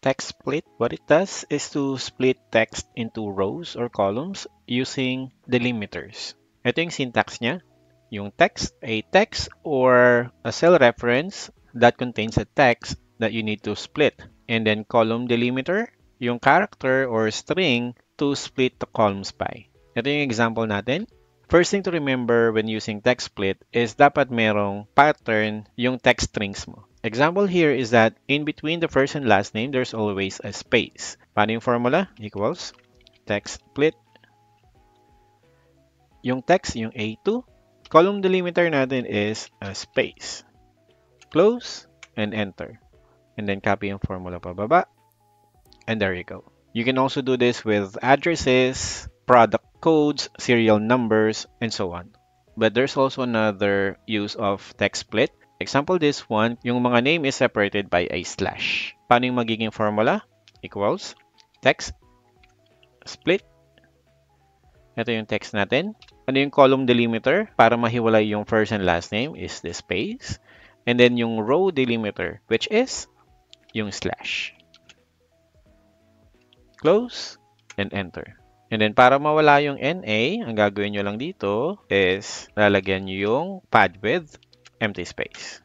text split, what it does is to split text into rows or columns using delimiters. Ito yung syntax niya. Yung text, a text or a cell reference that contains a text that you need to split. And then column delimiter, yung character or string to split the columns by. Ito yung example natin. First thing to remember when using text split is dapat merong pattern yung text strings mo. Example here is that in between the first and last name, there's always a space. Paano yung formula? Equals text split. Yung text, yung A2. Column delimiter natin is a space. Close and enter. And then copy yung formula pababa. And there you go. You can also do this with addresses, product codes, serial numbers, and so on. But there's also another use of text split. Example this one, yung mga name is separated by a slash. Paano yung magiging formula? Equals text split. Ito yung text natin. Ano yung column delimiter? Para mahiwalay yung first and last name is the space. And then yung row delimiter, which is yung slash. Close and enter. And then para mawala yung NA, ang gagawin nyo lang dito is lalagyan nyo yung pad with empty space.